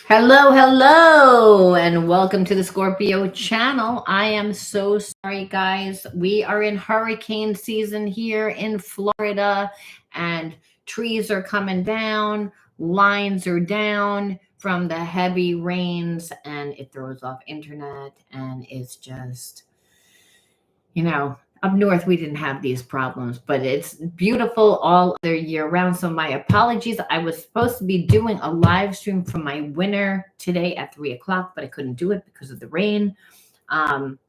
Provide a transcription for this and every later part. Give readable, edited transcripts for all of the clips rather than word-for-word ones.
Hello, hello, and welcome to the Scorpio channel. I am so sorry, guys. We are in hurricane season here in Florida, and trees are coming down, lines are down from the heavy rains, and it throws off internet, and it's just up north we didn't have these problems, but it's beautiful all other year round. So my apologies. I was supposed to be doing a live stream from my winner today at 3 o'clock, but I couldn't do it because of the rain. Um,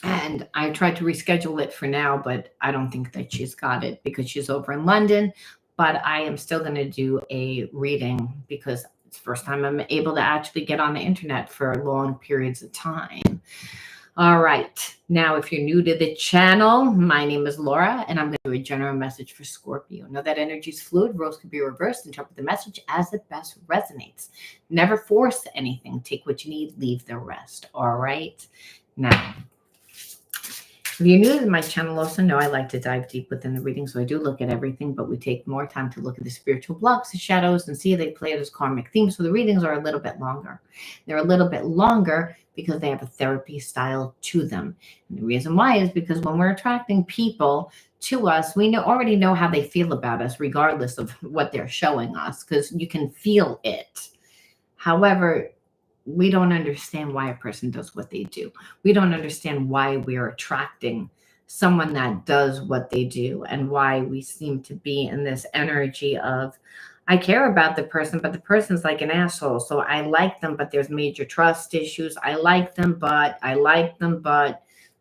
and I tried to reschedule it for now, but I don't think that she's got it because she's over in London. But I am still going to do a reading because it's the first time I'm able to actually get on the internet for long periods of time. All right. Now, if you're new to the channel, my name is Laura, and I'm going to do a general message for Scorpio. Know that energy is fluid. Roles can be reversed. Interpret the message as it best resonates. Never force anything. Take what you need. Leave the rest. All right. Now, if you're new to my channel, also know I like to dive deep within the reading, so I do look at everything, but we take more time to look at the spiritual blocks, the shadows, and see they play it as karmic themes. So the readings are a little bit longer. They're a little bit longer because they have a therapy style to them. And the reason why is because when we're attracting people to us, we already know how they feel about us, regardless of what they're showing us, because you can feel it. However, we don't understand why a person does what they do. We don't understand why we're attracting someone that does what they do, and why we seem to be in this energy of, I care about the person, but the person's like an asshole. So I like them, but there's major trust issues. I like them, but.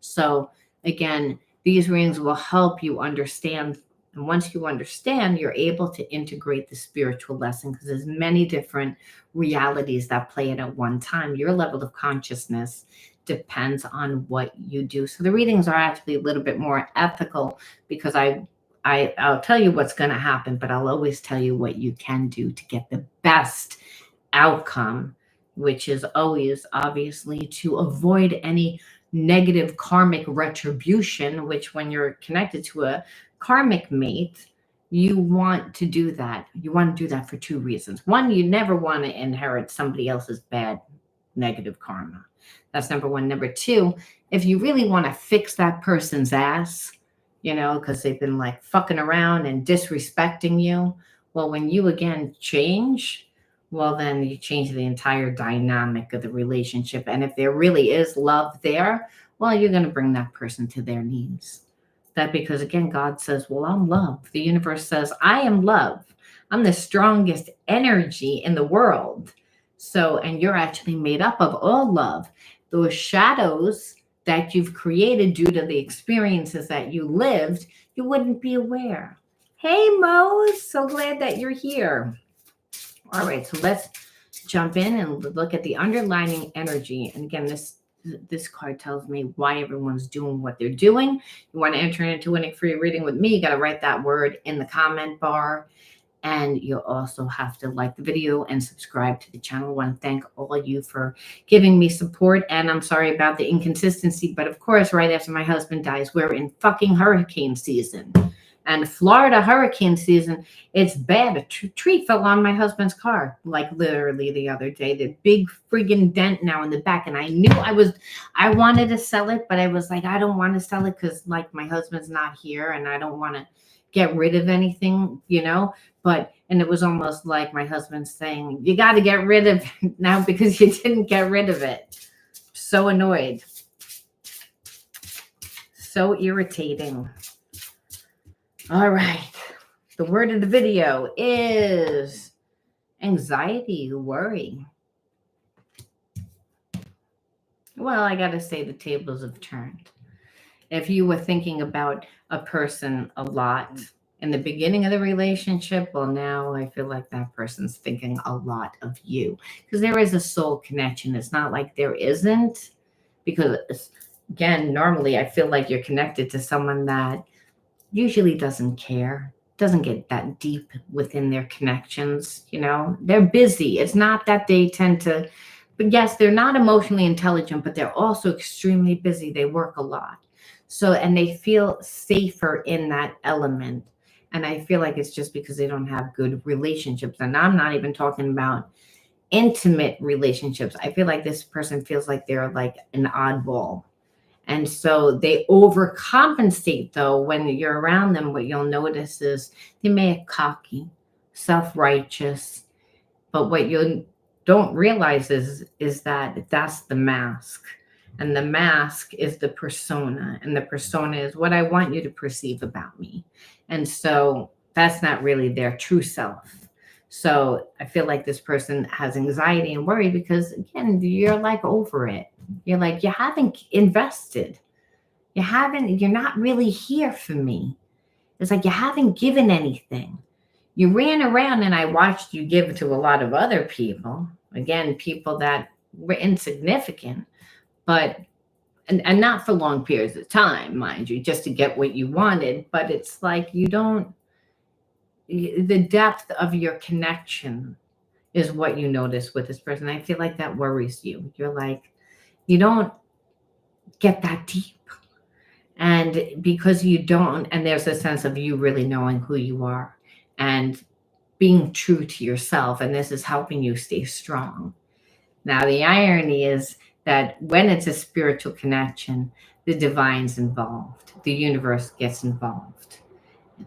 So again, these readings will help you understand. And once you understand, you're able to integrate the spiritual lesson, because there's many different realities that play it at one time. Your level of consciousness depends on what you do. So the readings are actually a little bit more ethical, because I'll tell you what's going to happen, but I'll always tell you what you can do to get the best outcome, which is always obviously to avoid any negative karmic retribution, which when you're connected to a karmic mate, you want to do that. You want to do that for two reasons. One, you never want to inherit somebody else's bad negative karma. That's number one. Number two, if you really want to fix that person's ass, because they've been like fucking around and disrespecting you, well, when you again change, well, then you change the entire dynamic of the relationship. And if there really is love there, well, you're going to bring that person to their knees. That because again, God says, well, I'm love. The universe says, I am love. I'm the strongest energy in the world. So, and you're actually made up of all love. Those shadows that you've created due to the experiences that you lived, you wouldn't be aware. Hey, Mo, so glad that you're here. All right, so let's jump in and look at the underlying energy. And again, this card tells me why everyone's doing what they're doing. You want to enter into a free reading with me, you got to write that word in the comment bar. And you'll also have to like the video and subscribe to the channel. I want to thank all of you for giving me support. And I'm sorry about the inconsistency, but of course, right after my husband dies, we're in fucking hurricane season. And Florida hurricane season, it's bad. A tree fell on my husband's car, like literally the other day. The big friggin' dent now in the back. And I knew I wanted to sell it, but I was like, I don't want to sell it because like my husband's not here and I don't want to get rid of anything, and it was almost like my husband saying, you got to get rid of it now because you didn't get rid of it. So annoyed. So irritating. All right. The word of the video is anxiety, worry. Well, I got to say the tables have turned. If you were thinking about a person a lot in the beginning of the relationship, well, now I feel like that person's thinking a lot of you, because there is a soul connection. It's not like there isn't, because again, normally I feel like you're connected to someone that usually doesn't care, doesn't get that deep within their connections. They're busy. It's not that they tend to, but yes, they're not emotionally intelligent, but they're also extremely busy. They work a lot. So, and they feel safer in that element. And I feel like it's just because they don't have good relationships. And I'm not even talking about intimate relationships, I feel like this person feels like they're like an oddball. And so they overcompensate, though, when you're around them. What you'll notice is they may get cocky, self righteous, but what you don't realize is that that's the mask. And the mask is the persona. And the persona is what I want you to perceive about me. And so that's not really their true self. So I feel like this person has anxiety and worry because, again, you're like over it. You're like, you haven't invested. You're not really here for me. It's like you haven't given anything. You ran around and I watched you give to a lot of other people. Again, people that were insignificant, but and not for long periods of time, mind you, just to get what you wanted. But it's like the depth of your connection is what you notice with this person. I feel like that worries you. You're like, you don't get that deep. And because you don't, and there's a sense of you really knowing who you are and being true to yourself, and this is helping you stay strong. Now, the irony is that when it's a spiritual connection, the divine's involved, the universe gets involved.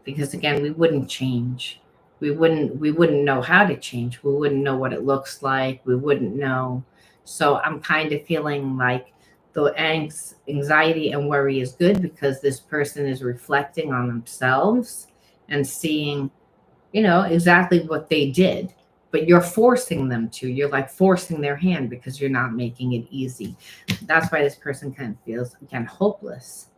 Because again, we wouldn't change. We wouldn't know how to change. We wouldn't know what it looks like. We wouldn't know. So I'm kind of feeling like the anxiety and worry is good because this person is reflecting on themselves and seeing, exactly what they did. But you're forcing them to. You're like forcing their hand because you're not making it easy. That's why this person kind of feels, again, hopeless,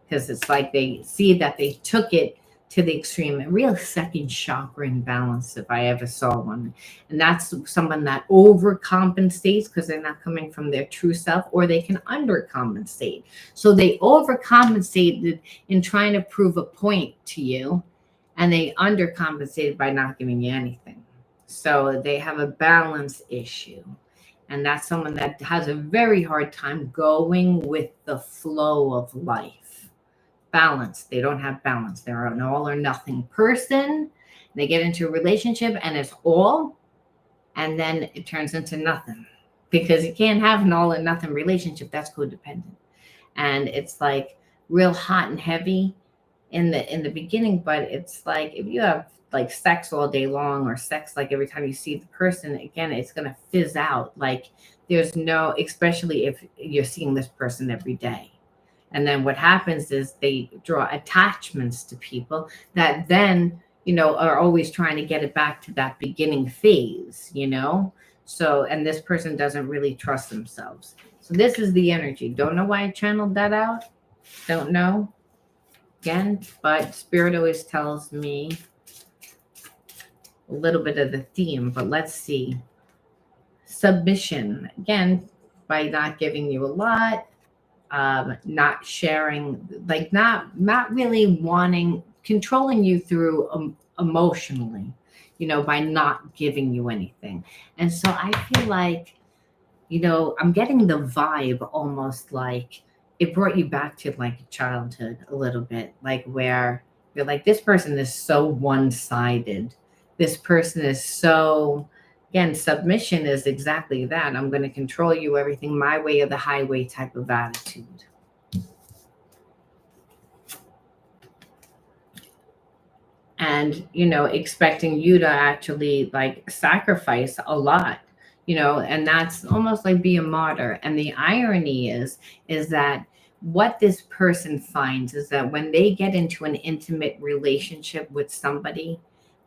because it's like they see that they took it to the extreme, a real second chakra imbalance, if I ever saw one. And that's someone that overcompensates because they're not coming from their true self, or they can undercompensate. So they overcompensated in trying to prove a point to you, and they undercompensated by not giving you anything. So they have a balance issue. And that's someone that has a very hard time going with the flow of life. Balance. They don't have balance. They're an all or nothing person. They get into a relationship and it's all, and then it turns into nothing, because you can't have an all or nothing relationship. That's codependent. And it's like real hot and heavy in the beginning, but it's like if you have like sex all day long, or sex like every time you see the person again, it's going to fizz out. Like there's no, especially if you're seeing this person every day. And then what happens is they draw attachments to people that then, are always trying to get it back to that beginning phase. So, and this person doesn't really trust themselves. So this is the energy. Don't know why I channeled that out. Don't know. Again, but Spirit always tells me a little bit of the theme, but let's see. Submission. Again, by not giving you a lot, not sharing, like not really wanting, controlling you through emotionally, by not giving you anything. And so I feel like, I'm getting the vibe almost like it brought you back to like childhood a little bit, like where you're like, this person is so one-sided. This person is so, again, submission is exactly that. I'm going to control you, everything my way or the highway type of attitude. And, expecting you to actually like sacrifice a lot, and that's almost like be a martyr. And the irony is that what this person finds is that when they get into an intimate relationship with somebody,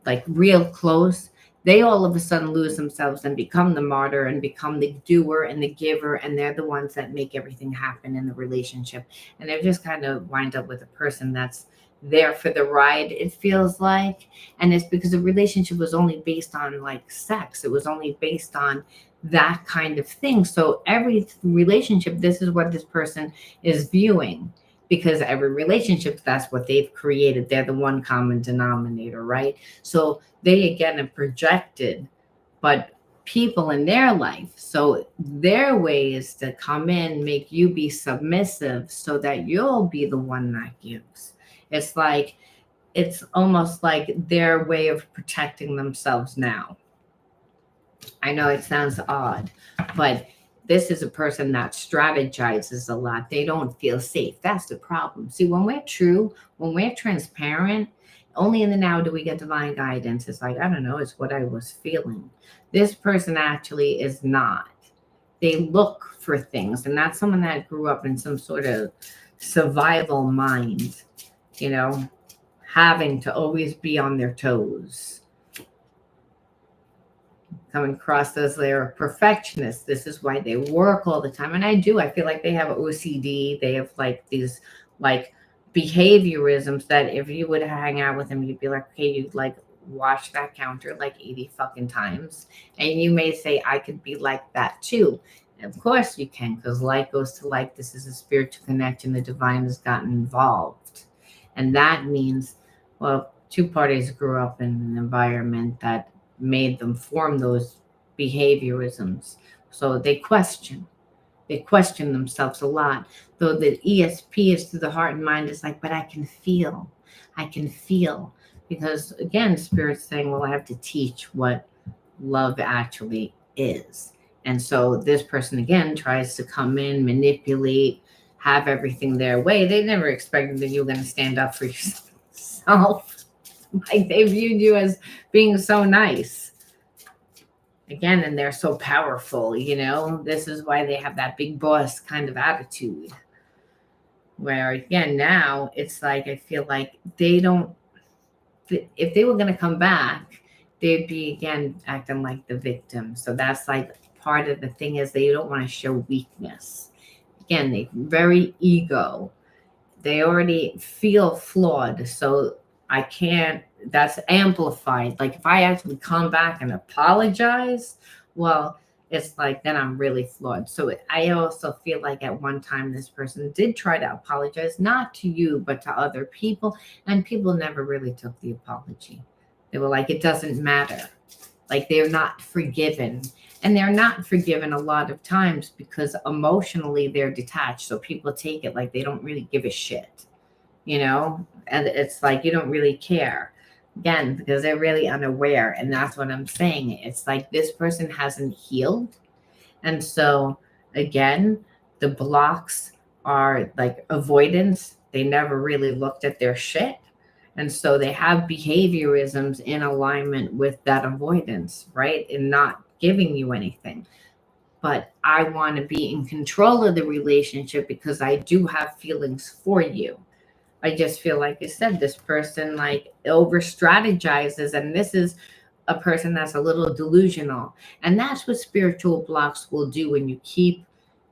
like real close, they all of a sudden lose themselves and become the martyr and become the doer and the giver. And they're the ones that make everything happen in the relationship. And they're just kind of wind up with a person that's there for the ride, it feels like. And it's because the relationship was only based on like sex. It was only based on that kind of thing. So every relationship, this is what this person is viewing, because every relationship, that's what they've created. They're the one common denominator, right? So they again have projected, but people in their life. So their way is to come in, make you be submissive so that you'll be the one that gives. It's like, it's almost like their way of protecting themselves now. I know it sounds odd, but this is a person that strategizes a lot. They don't feel safe. That's the problem. See, when we're true, when we're transparent, only in the now do we get divine guidance. It's like, I don't know, it's what I was feeling. This person actually is not. They look for things, and that's someone that grew up in some sort of survival mind, you know, having to always be on their toes. Coming across as they're perfectionists. This is why they work all the time. And I do. I feel like they have OCD. They have like these like behaviorisms that if you would hang out with them, you'd be like, okay, you'd like wash that counter like 80 fucking times. And you may say, I could be like that too. And of course you can, because like goes to like. This is a spiritual connection. The divine has gotten involved. And that means, well, two parties grew up in an environment that made them form those behaviorisms. So they question themselves a lot. Though the ESP is through the heart and mind, is like, but I can feel. Because again, Spirit's saying, well, I have to teach what love actually is. And so this person again tries to come in, manipulate, have everything their way. They never expected that you were going to stand up for yourself. Like they viewed you as being so nice. Again, and they're so powerful, you know. This is why they have that big boss kind of attitude. Where again, now it's like I feel like they don't, if they were going to come back, they'd be again acting like the victim. So that's like part of the thing is they don't want to show weakness. Again, they very ego. They already feel flawed. So I can't, that's amplified. Like if I actually come back and apologize, well, it's like then I'm really flawed. So I also feel like at one time this person did try to apologize, not to you, but to other people. And people never really took the apology. They were like, it doesn't matter. Like they're not forgiven. And they're not forgiven a lot of times because emotionally they're detached. So people take it like they don't really give a shit, you know? And it's like you don't really care. Again, because they're really unaware. And that's what I'm saying. It's like this person hasn't healed. And so, again, the blocks are like avoidance. They never really looked at their shit. And so they have behaviorisms in alignment with that avoidance, right? And not giving you anything. But I want to be in control of the relationship because I do have feelings for you. I just feel like I said, this person like over strategizes, and this is a person that's a little delusional. And that's what spiritual blocks will do when you keep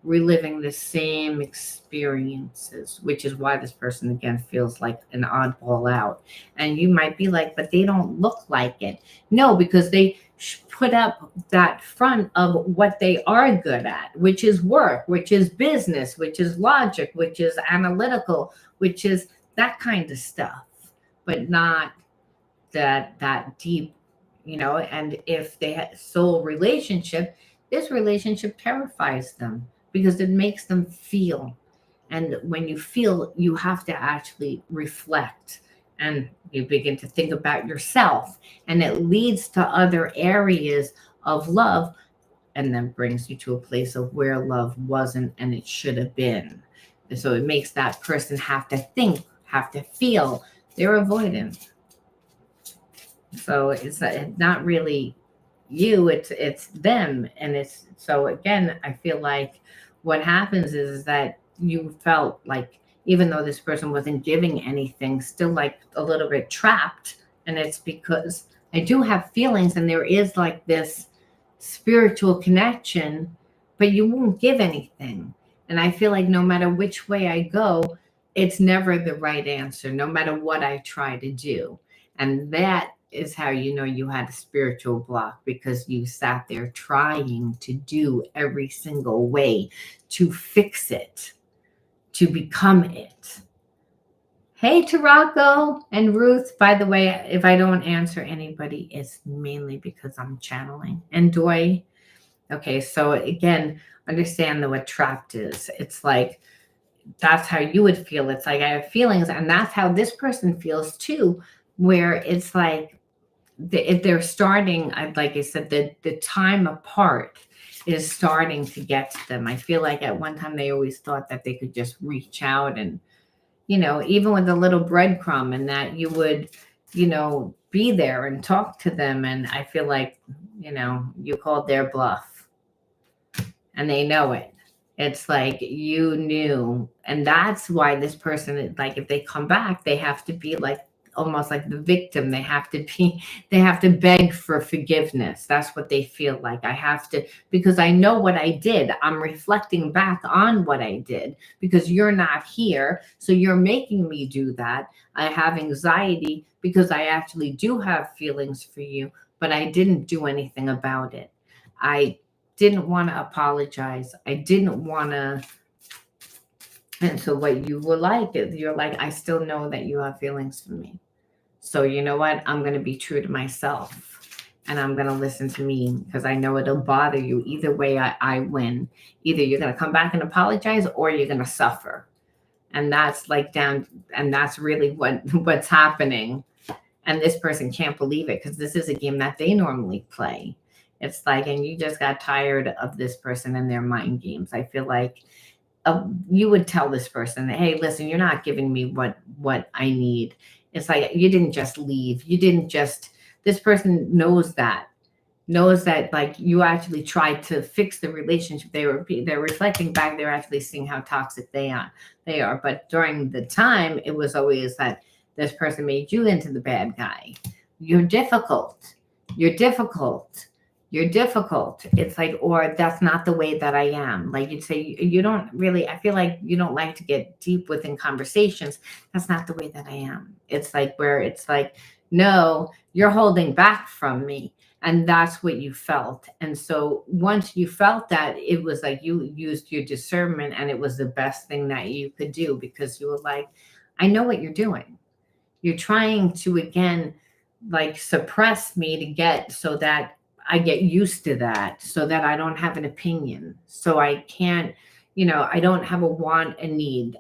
reliving the same experiences, which is why this person again feels like an oddball out. And you might be like, but they don't look like it. No, because they put up that front of what they are good at, which is work, which is business, which is logic, which is analytical, which is that kind of stuff, but not that deep, you know. And if they had soul relationship, this relationship terrifies them because it makes them feel. And when you feel, you have to actually reflect and you begin to think about yourself, and it leads to other areas of love, and then brings you to a place of where love wasn't and it should have been. And so it makes that person have to think, have to feel. They're avoidant. So it's not really you, it's them. And it's so again, I feel like what happens is that you felt like even though this person wasn't giving anything, still like a little bit trapped. And it's because I do have feelings and there is like this spiritual connection, but you won't give anything. And I feel like no matter which way I go, it's never the right answer, no matter what I try to do. And that is how you know you had a spiritual block, because you sat there trying to do every single way to fix it, to become it. Hey, Tarako and Ruth. By the way, if I don't answer anybody, it's mainly because I'm channeling. And Doy. Okay, so again, understand what trapped is. It's like that's how you would feel. It's like I have feelings, and that's how this person feels too, where it's like if they're starting, like I said, the time apart is starting to get to them. I feel like at one time they always thought that they could just reach out and, even with a little breadcrumb and that you would, be there and talk to them. And I feel like, you called their bluff and they know it. It's like you knew. And that's why this person, like, if they come back, they have to be like almost like the victim. They have to beg for forgiveness. That's what they feel like. I have to, because I know what I did. I'm reflecting back on what I did because you're not here. So you're making me do that. I have anxiety because I actually do have feelings for you, but I didn't do anything about it. I didn't want to apologize. I didn't want to. And so what you were like is you're like, I still know that you have feelings for me. So you know what? I'm going to be true to myself and I'm going to listen to me because I know it'll bother you. Either way, I win. Either you're going to come back and apologize or you're going to suffer. And that's like down. And that's really what's happening. And this person can't believe it because this is a game that they normally play. It's like, and you just got tired of this person and their mind games. I feel like you would tell this person, hey, listen, you're not giving me what I need. It's like you didn't just leave. You didn't just, this person knows that like you actually tried to fix the relationship. They're reflecting back. They're actually seeing how toxic they are. But during the time, it was always that this person made you into the bad guy. You're difficult. You're difficult. You're difficult. It's like, or that's not the way that I am. Like you'd say, you don't really, I feel like you don't like to get deep within conversations. That's not the way that I am. It's like where it's like, no, you're holding back from me. And that's what you felt. And so once you felt that, it was like you used your discernment and it was the best thing that you could do because you were like, I know what you're doing. You're trying to, again, like suppress me to get so that I get used to that, so that I don't have an opinion. So I can't, I don't have a want and need.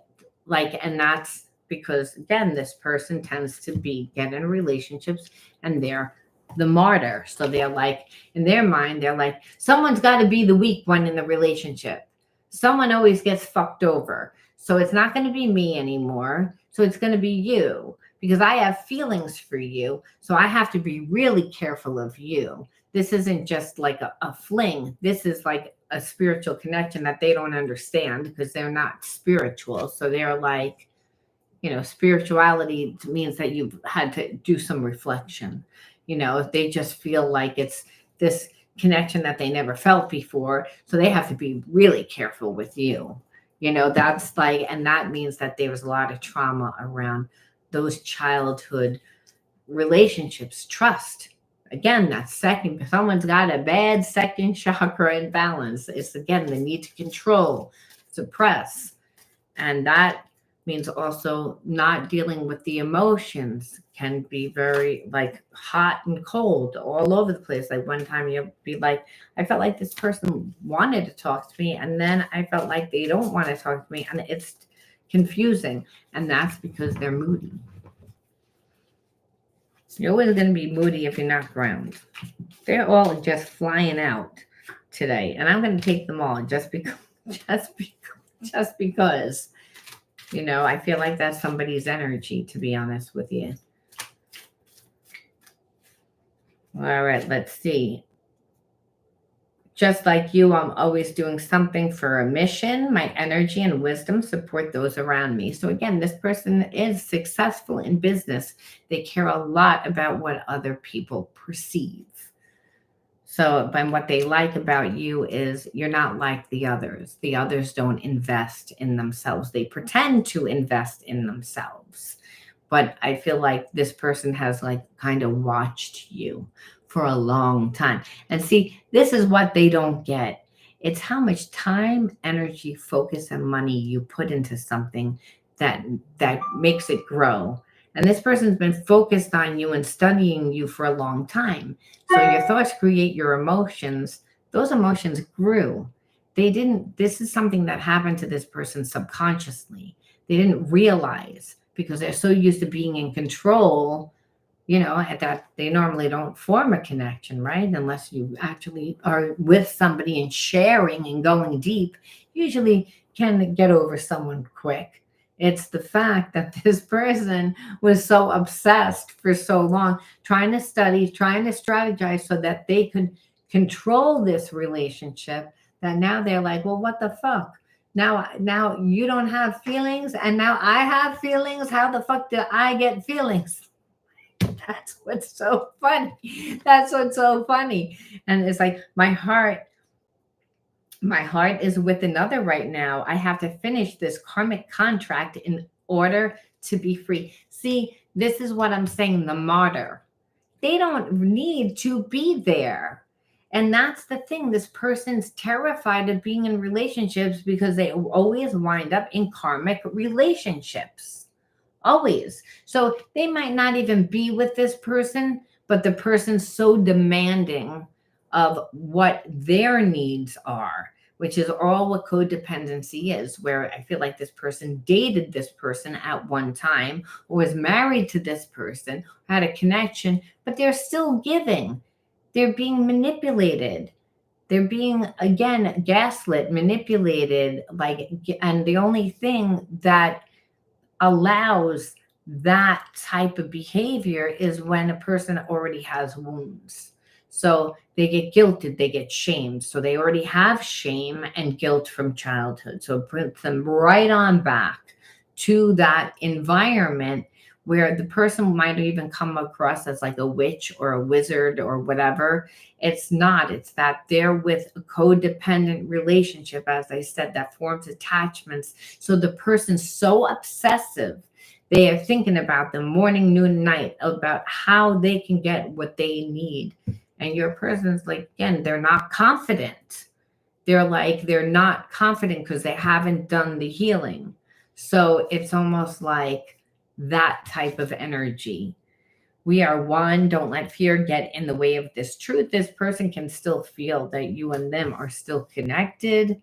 Like, and that's because, again, this person tends to get in relationships and they're the martyr. So they're like, in their mind, they're like, someone's got to be the weak one in the relationship. Someone always gets fucked over. So it's not going to be me anymore. So it's going to be you because I have feelings for you. So I have to be really careful of you. This isn't just like a fling. This is like a spiritual connection that they don't understand because they're not spiritual. So they're like, spirituality means that you've had to do some reflection. If they just feel like it's this connection that they never felt before. So they have to be really careful with you. That's like, and that means that there was a lot of trauma around those childhood relationships, trust. Again, that's second. Someone's got a bad second chakra imbalance. It's again the need to control, suppress, and that means also not dealing with the emotions can be very like hot and cold all over the place. Like one time you'll be like, I felt like this person wanted to talk to me, and then I felt like they don't want to talk to me, and it's confusing, and that's because they're moody. You're always going to be moody if you're not grounded. They're all just flying out today, and I'm going to take them all just because, just because. I feel like that's somebody's energy, to be honest with you. All right, let's see. Just like you, I'm always doing something for a mission. My energy and wisdom support those around me. So again, this person is successful in business. They care a lot about what other people perceive. So, and what they like about you is you're not like the others. The others don't invest in themselves. They pretend to invest in themselves. But I feel like this person has like kind of watched you for a long time. And see, this is what they don't get. It's how much time, energy, focus, and money you put into something that makes it grow. And this person's been focused on you and studying you for a long time. So your thoughts create your emotions. Those emotions grew. This is something that happened to this person subconsciously. They didn't realize because they're so used to being in control that they normally don't form a connection, right? Unless you actually are with somebody and sharing and going deep, usually can get over someone quick. It's the fact that this person was so obsessed for so long, trying to study, trying to strategize so that they could control this relationship, that now they're like, well, what the fuck? Now you don't have feelings, and now I have feelings. How the fuck do I get feelings? That's what's so funny. That's what's so funny. And it's like my heart is with another right now. I have to finish this karmic contract in order to be free. See, this is what I'm saying, the martyr. They don't need to be there. And that's the thing. This person's terrified of being in relationships because they always wind up in karmic relationships. Always. So they might not even be with this person, but the person's so demanding of what their needs are, which is all what codependency is, where I feel like this person dated this person at one time, or was married to this person, had a connection, but they're still giving. They're being manipulated. They're being, again, gaslit, manipulated, and the only thing that allows that type of behavior is when a person already has wounds. So they get guilted, they get shamed. So they already have shame and guilt from childhood. So it puts them right on back to that environment where the person might even come across as like a witch or a wizard or whatever. It's not. It's that they're with a codependent relationship, as I said, that forms attachments. So the person's so obsessive, they are thinking about them morning, noon, night, about how they can get what they need. And your person's like, again, they're not confident. They're not confident because they haven't done the healing. So it's almost like that type of energy. We are one. Don't let fear get in the way of this truth. This person can still feel that you and them are still connected.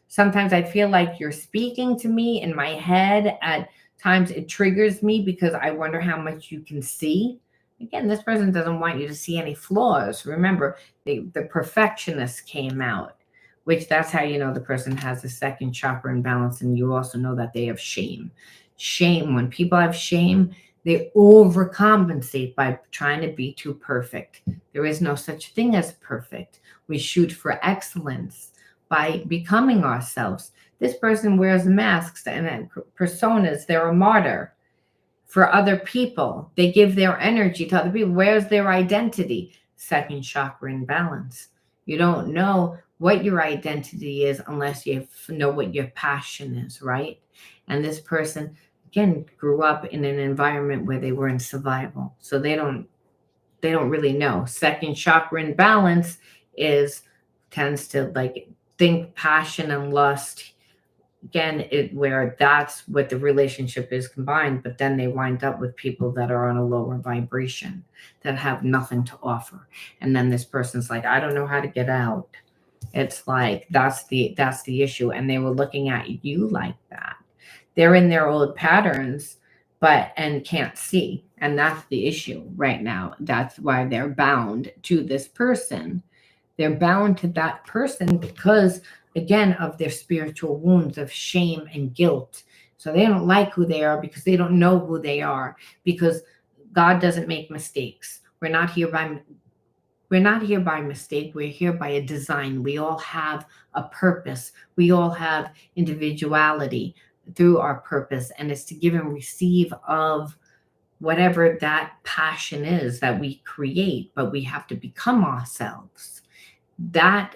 Sometimes I feel like you're speaking to me in my head. At times it triggers me because I wonder how much you can see. Again, this person doesn't want you to see any flaws. Remember, the perfectionist came out, which that's how you know the person has the second chakra imbalance. And you also know that they have shame. Shame, when people have shame, they overcompensate by trying to be too perfect. There is no such thing as perfect. We shoot for excellence by becoming ourselves. This person wears masks and personas. They're a martyr for other people. They give their energy to other people. Where's their identity? Second chakra imbalance. You don't know what your identity is unless you know what your passion is, right? And this person, again, grew up in an environment where they were in survival. So they don't really know. Second chakra imbalance tends to like think passion and lust. Again, where that's what the relationship is combined, but then they wind up with people that are on a lower vibration, that have nothing to offer. And then this person's like, I don't know how to get out. It's like that's the issue. And they were looking at you like that. They're in their old patterns, and can't see. And that's the issue right now. That's why they're bound to this person. They're bound to that person because, again, of their spiritual wounds of shame and guilt. So they don't like who they are because they don't know who they are, because God doesn't make mistakes. We're not here by mistake. We're here by a design. We all have a purpose. We all have individuality through our purpose, and it's to give and receive of whatever that passion is that we create, but we have to become ourselves. That's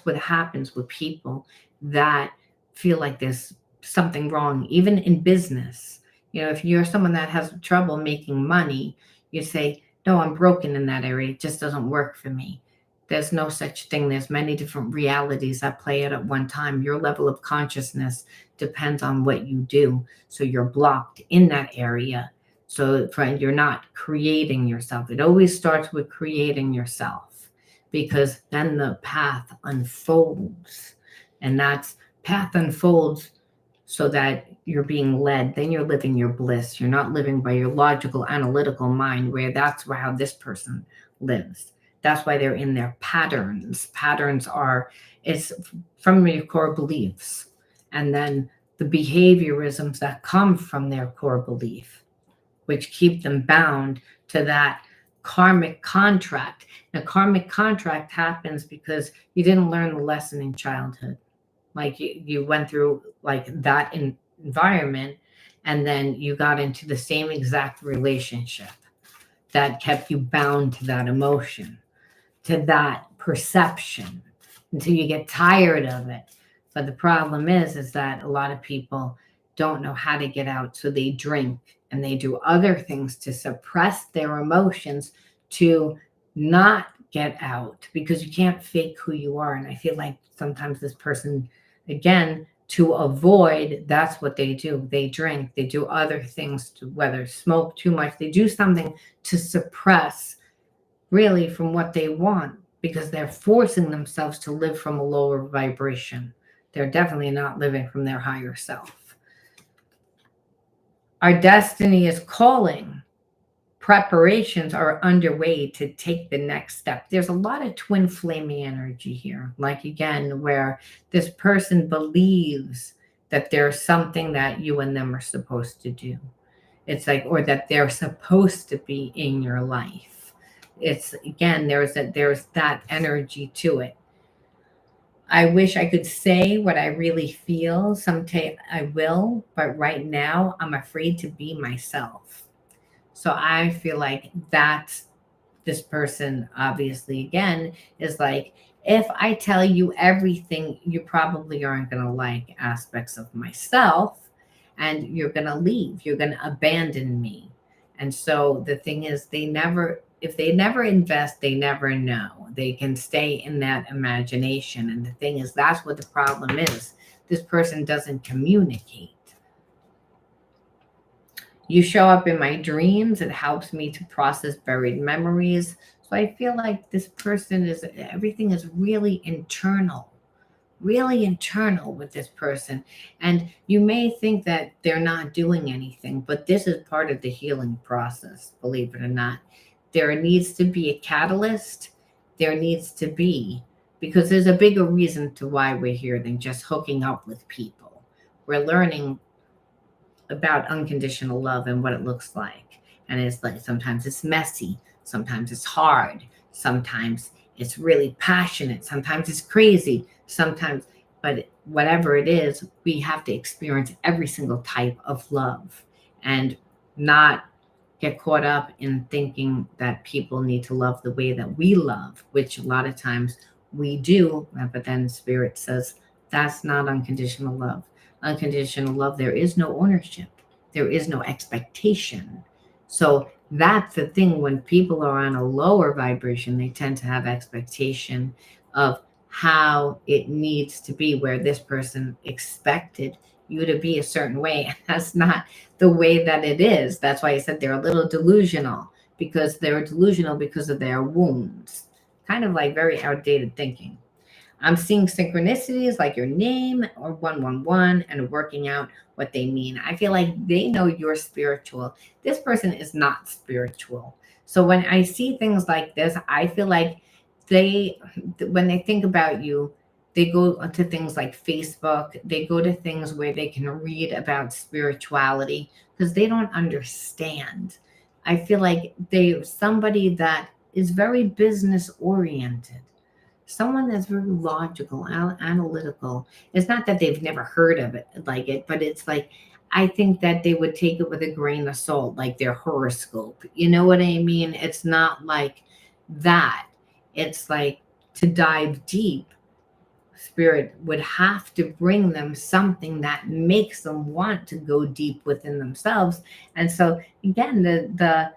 what happens with people that feel like there's something wrong, even in business. If you're someone that has trouble making money, you say, no, I'm broken in that area. It just doesn't work for me. There's no such thing. There's many different realities that play out at one time. Your level of consciousness depends on what you do. So you're blocked in that area. So friend, you're not creating yourself. It always starts with creating yourself, because then the path unfolds. And that's path unfolds so that you're being led, then you're living your bliss. You're not living by your logical, analytical mind, where that's how this person lives. That's why they're in their patterns. Patterns are, it's from your core beliefs. And then the behaviorisms that come from their core belief, which keep them bound to that karmic contract. Now, karmic contract happens because you didn't learn the lesson in childhood. Like you went through like that environment, and then you got into the same exact relationship that kept you bound to that emotion, to that perception, until you get tired of it. But the problem is that a lot of people don't know how to get out, so they drink and they do other things to suppress their emotions, to not get out, because you can't fake who you are. And I feel like sometimes this person, again, to avoid, that's what they do. They drink, they do other things, to whether smoke too much, they do something to suppress really from what they want, because they're forcing themselves to live from a lower vibration. They're definitely not living from their higher self. Our destiny is calling. Preparations are underway to take the next step. There's a lot of twin flaming energy here. Like again, where this person believes that there's something that you and them are supposed to do. It's like, or that they're supposed to be in your life. It's again, there's that energy to it. I wish I could say what I really feel. Someday I will, but right now I'm afraid to be myself. So I feel like that's, this person obviously again is like, if I tell you everything, you probably aren't going to like aspects of myself, and you're going to leave, you're going to abandon me. And so the thing is, they never, if they never invest, they never know. They can stay in that imagination. And the thing is, that's what the problem is. This person doesn't communicate. You show up in my dreams. It helps me to process buried memories. So I feel like this person is, everything is really internal with this person. And you may think that they're not doing anything, but this is part of the healing process, believe it or not. There needs to be a catalyst. There needs to be, because there's a bigger reason to why we're here than just hooking up with people. We're learning about unconditional love and what it looks like. And it's like, sometimes it's messy, sometimes it's hard, sometimes it's really passionate, sometimes it's crazy, sometimes, but whatever it is, we have to experience every single type of love, and not get caught up in thinking that people need to love the way that we love, which a lot of times we do, but then Spirit says that's not unconditional love. Unconditional love, there is no ownership, there is no expectation. So that's the thing. When people are on a lower vibration, they tend to have expectation of how it needs to be, where this person expected you to be a certain way. And that's not the way that it is. That's why I said they're a little delusional, because they're delusional because of their wounds. Kind of like very outdated thinking. I'm seeing synchronicities like your name or 111 and working out what they mean. I feel like they know you're spiritual. This person is not spiritual. So when I see things like this, I feel like they, when they think about you, they go to things like Facebook. They go to things where they can read about spirituality, because they don't understand. I feel like they're somebody that is very business oriented, someone that's very logical, analytical. It's not that they've never heard of it like it, but it's like, I think that they would take it with a grain of salt, like their horoscope. You know what I mean? It's not like that. It's like, to dive deep, Spirit would have to bring them something that makes them want to go deep within themselves. And so again, the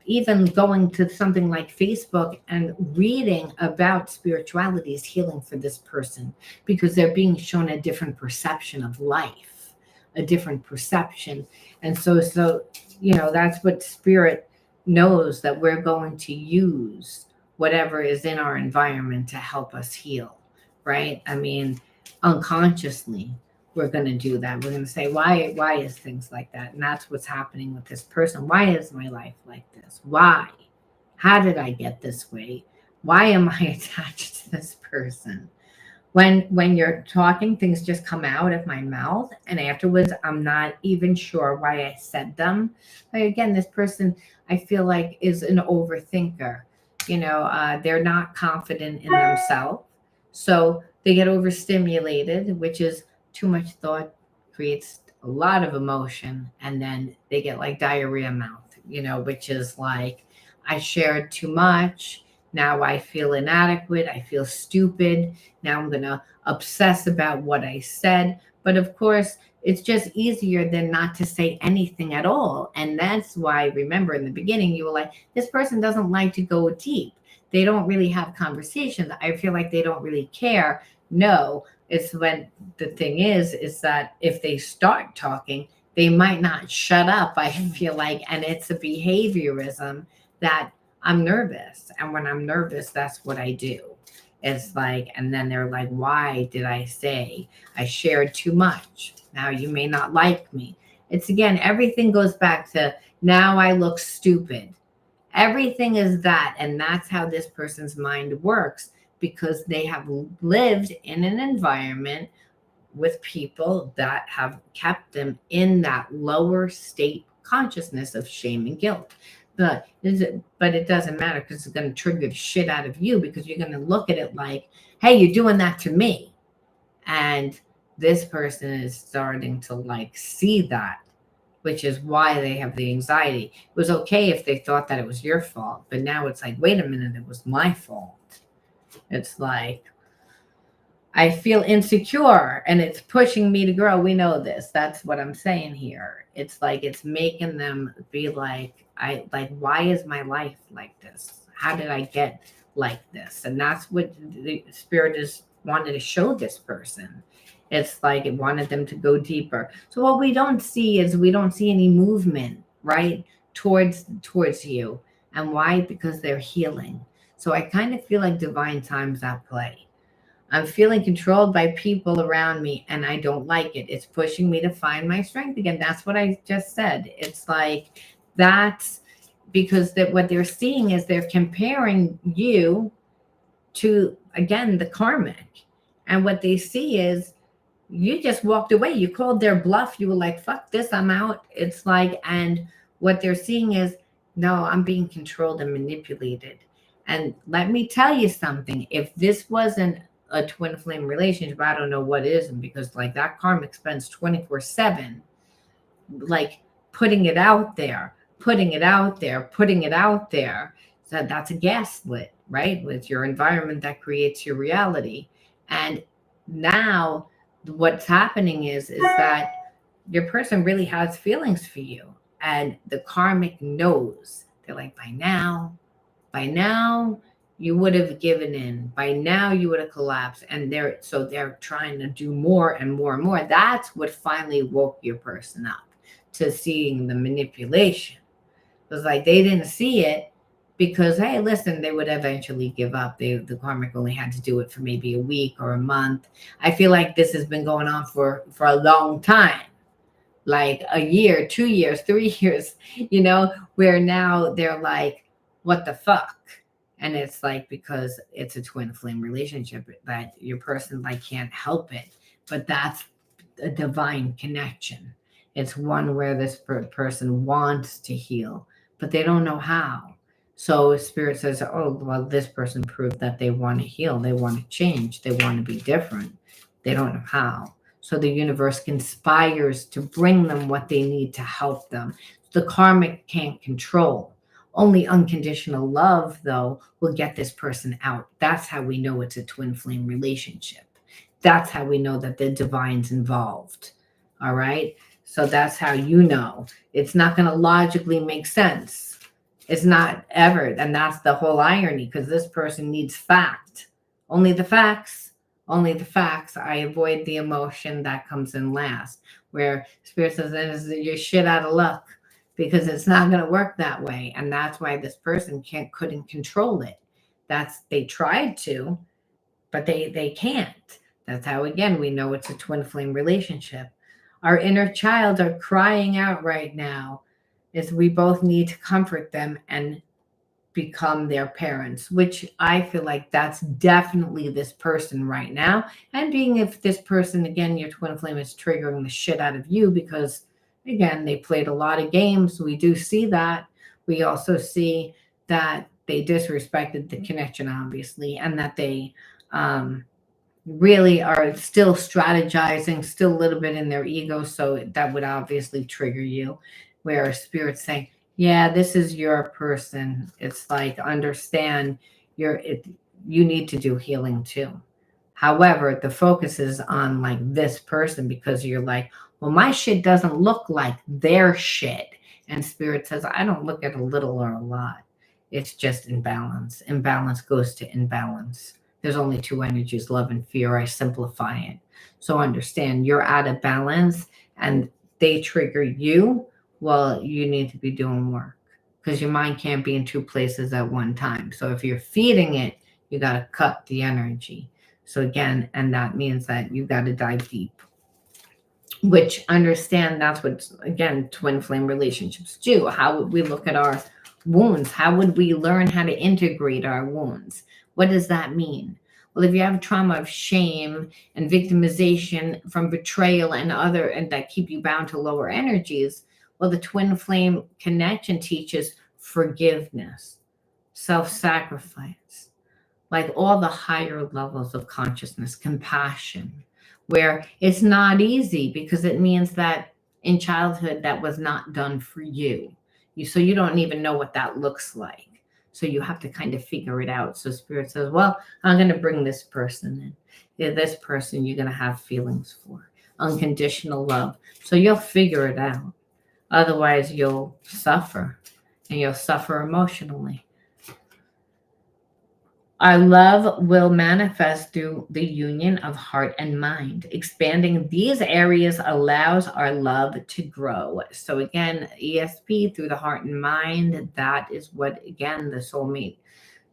even going to something like Facebook and reading about spirituality is healing for this person, because they're being shown a different perception of life, a different perception. And so, that's what Spirit knows, that we're going to use whatever is in our environment to help us heal, right? I mean, unconsciously, we're going to do that. We're going to say, why is things like that? And that's what's happening with this person. Why is my life like this? Why? How did I get this way? Why am I attached to this person? When you're talking, things just come out of my mouth, and afterwards I'm not even sure why I said them. Like, again, this person, I feel like, is an overthinker. They're not confident in themselves, so they get overstimulated, which is too much thought creates a lot of emotion, and then they get like diarrhea mouth, which is like, I shared too much. Now I feel inadequate. I feel stupid. Now I'm going to obsess about what I said. But of course, it's just easier than not to say anything at all. And that's why, remember in the beginning, you were like, this person doesn't like to go deep. They don't really have conversations. I feel like they don't really care. No, it's when the thing is that if they start talking, they might not shut up, I feel like. And it's a behaviorism that I'm nervous. And when I'm nervous, that's what I do. It's like, and then they're like, why did I say I shared too much? Now you may not like me. It's again, everything goes back to now I look stupid. Everything is that. And that's how this person's mind works, because they have lived in an environment with people that have kept them in that lower state consciousness of shame and guilt. But it doesn't matter, because it's going to trigger the shit out of you, because you're going to look at it like, hey, you're doing that to me. And this person is starting to like see that, which is why they have the anxiety. It was okay if they thought that it was your fault, but now it's like, wait a minute, it was my fault. It's like, I feel insecure and it's pushing me to grow. We know this. That's what I'm saying here. It's like it's making them be like, why is my life like this? How did I get like this? And that's what the spirit is wanted to show this person. It's like it wanted them to go deeper. So what we don't see is we don't see any movement, right? Towards you. And why? Because they're healing. So I kind of feel like divine time's at play. I'm feeling controlled by people around me and I don't like it. It's pushing me to find my strength again. That's what I just said. It's like that's because that what they're seeing is they're comparing you to, again, the karmic. And what they see is you just walked away. You called their bluff. You were like, fuck this, I'm out. It's like, and what they're seeing is, no, I'm being controlled and manipulated. And let me tell you something. If this wasn't a twin flame relationship, I don't know what is. Because like that karmic spends 24/7, like putting it out there, putting it out there, putting it out there. So that's a gaslit, right? With your environment that creates your reality. And now what's happening is that your person really has feelings for you, and the karmic knows. They're like, by now you would have given in, by now you would have collapsed, and they're trying to do more and more and more. That's what finally woke your person up to seeing the manipulation. It was like they didn't see it, because hey, listen, they would eventually give up. The karmic only had to do it for maybe a week or a month. I feel like this has been going on for a long time, like a year, 2 years, 3 years, where now they're like, what the fuck? And it's like, because it's a twin flame relationship, that your person like can't help it. But that's a divine connection. It's one where this person wants to heal, but they don't know how. So spirit says, oh, well, this person proved that they want to heal. They want to change. They want to be different. They don't know how. So the universe conspires to bring them what they need to help them. The karmic can't control. Only unconditional love, though, will get this person out. That's how we know it's a twin flame relationship. That's how we know that the divine's involved. All right? So that's how you know. It's not going to logically make sense. It's not ever. And that's the whole irony, because this person needs fact. Only the facts. Only the facts. I avoid the emotion that comes in last, where spirit says, you're shit out of luck, because it's not going to work that way. And that's why this person couldn't control it. They tried to, but they can't. That's how, again, we know it's a twin flame relationship. Our inner child are crying out right now. Is we both need to comfort them and become their parents, which I feel like that's definitely this person right now. And being if this person, again, your twin flame is triggering the shit out of you because, again, they played a lot of games. We do see that. We also see that they disrespected the connection, obviously, and that they really are still strategizing, still a little bit in their ego. So that would obviously trigger you, where spirit's saying, yeah, this is your person. It's like, understand you need to do healing too. However, the focus is on like this person because you're like, well, my shit doesn't look like their shit. And spirit says, I don't look at a little or a lot. It's just imbalance. Imbalance goes to imbalance. There's only two energies, love and fear. I simplify it. So understand you're out of balance and they trigger you. Well, you need to be doing work because your mind can't be in two places at one time. So if you're feeding it, you got to cut the energy. So again, and that means that you got to dive deep, which understand that's what, again, twin flame relationships do. How would we look at our wounds? How would we learn how to integrate our wounds? What does that mean? Well, if you have trauma of shame and victimization from betrayal and other, and that keep you bound to lower energies, well, the twin flame connection teaches forgiveness, self-sacrifice, like all the higher levels of consciousness, compassion, where it's not easy because it means that in childhood that was not done for you. So you don't even know what that looks like. So you have to kind of figure it out. So spirit says, well, I'm going to bring this person in. Yeah, this person you're going to have feelings for. Unconditional love. So you'll figure it out. Otherwise, you'll suffer. And you'll suffer emotionally. Our love will manifest through the union of heart and mind. Expanding these areas allows our love to grow. So again, ESP through the heart and mind, that is what, again, the soulmate